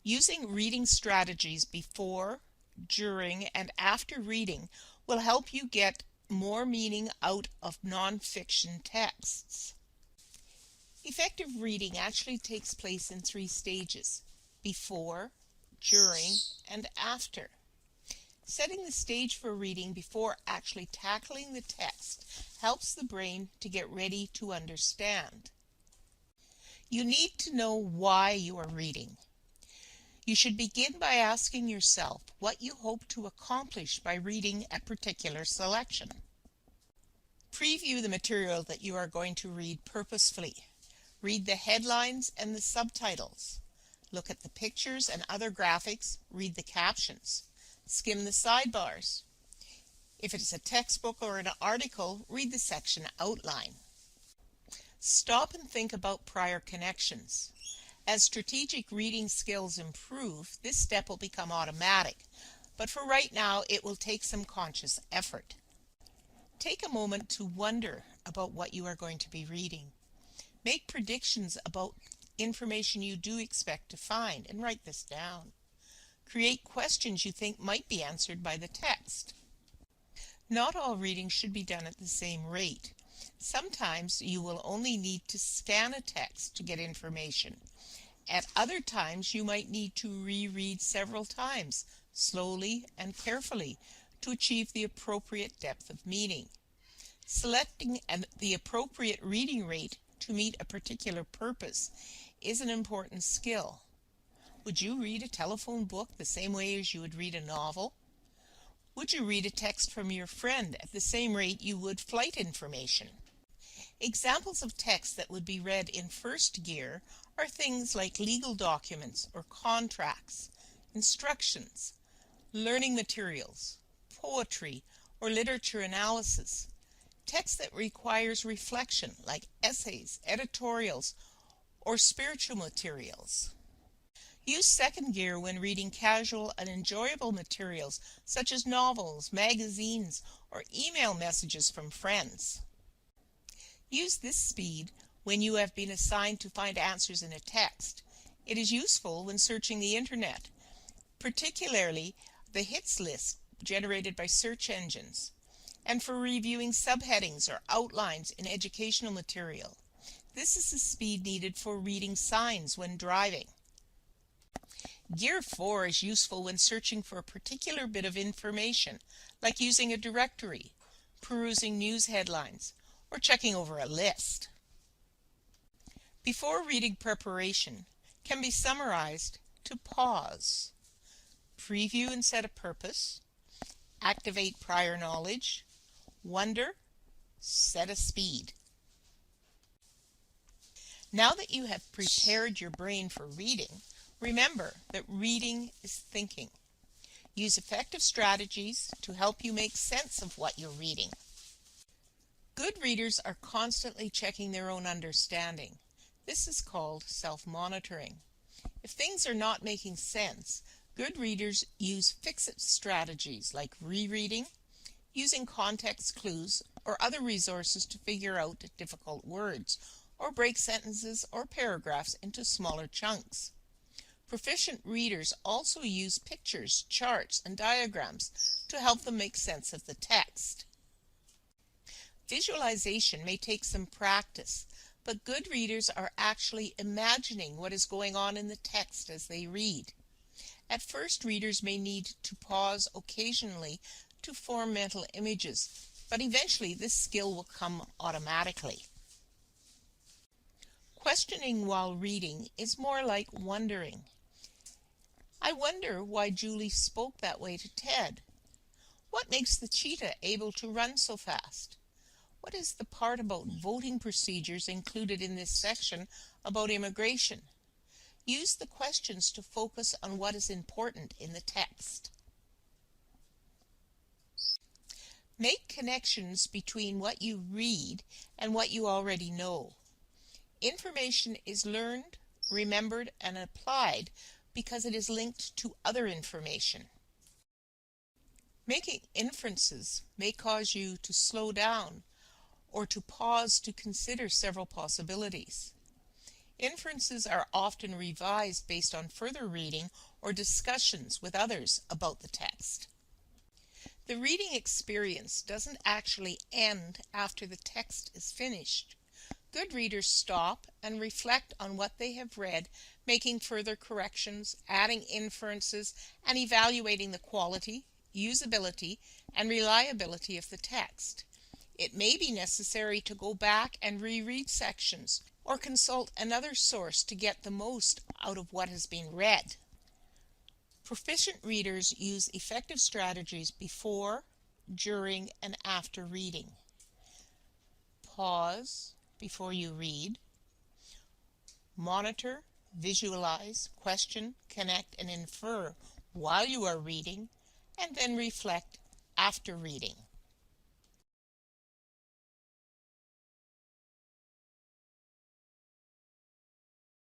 Using reading strategies before, during, and after reading will help you get more meaning out of nonfiction texts. Effective reading actually takes place in 3 stages: before, during, and after. Setting the stage for reading before actually tackling the text helps the brain to get ready to understand. You need to know why you are reading. You should begin by asking yourself what you hope to accomplish by reading a particular selection. Preview the material that you are going to read purposefully. Read the headlines and the subtitles. Look at the pictures and other graphics. Read the captions. Skim the sidebars. If it is a textbook or an article, read the section outline. Stop and think about prior connections. As strategic reading skills improve, this step will become automatic, but for right now it will take some conscious effort. Take a moment to wonder about what you are going to be reading. Make predictions about information you do expect to find and write this down. Create questions you think might be answered by the text. Not all reading should be done at the same rate. Sometimes you will only need to scan a text to get information. At other times you might need to reread several times, slowly and carefully, to achieve the appropriate depth of meaning. Selecting the appropriate reading rate to meet a particular purpose is an important skill. Would you read a telephone book the same way as you would read a novel? Would you read a text from your friend at the same rate you would flight information? Examples of text that would be read in first gear are things like legal documents or contracts, instructions, learning materials, poetry, or literature analysis. Text that requires reflection, like essays, editorials, or spiritual materials. Use second gear when reading casual and enjoyable materials such as novels, magazines, or email messages from friends. Use this speed when you have been assigned to find answers in a text. It is useful when searching the internet, particularly the hits list generated by search engines, and for reviewing subheadings or outlines in educational material. This is the speed needed for reading signs when driving. Gear 4 is useful when searching for a particular bit of information, like using a directory, perusing news headlines, or checking over a list. Before reading preparation can be summarized to pause, preview and set a purpose, activate prior knowledge, wonder, set a speed. Now that you have prepared your brain for reading, remember that reading is thinking. Use effective strategies to help you make sense of what you're reading. Good readers are constantly checking their own understanding. This is called self-monitoring. If things are not making sense, good readers use fix-it strategies like rereading, using context clues, or other resources to figure out difficult words, or break sentences or paragraphs into smaller chunks. Proficient readers also use pictures, charts, and diagrams to help them make sense of the text. Visualization may take some practice, but good readers are actually imagining what is going on in the text as they read. At first, readers may need to pause occasionally to form mental images, but eventually this skill will come automatically. Questioning while reading is more like wondering. I wonder why Julie spoke that way to Ted. What makes the cheetah able to run so fast? What is the part about voting procedures included in this section about immigration? Use the questions to focus on what is important in the text. Make connections between what you read and what you already know. Information is learned, remembered, and applied because it is linked to other information. Making inferences may cause you to slow down or to pause to consider several possibilities. Inferences are often revised based on further reading or discussions with others about the text. The reading experience doesn't actually end after the text is finished. Good readers stop and reflect on what they have read, making further corrections, adding inferences, and evaluating the quality, usability, and reliability of the text. It may be necessary to go back and reread sections or consult another source to get the most out of what has been read. Proficient readers use effective strategies before, during, and after reading. Pause before you read. Monitor, visualize, question, connect, and infer while you are reading, and then reflect after reading.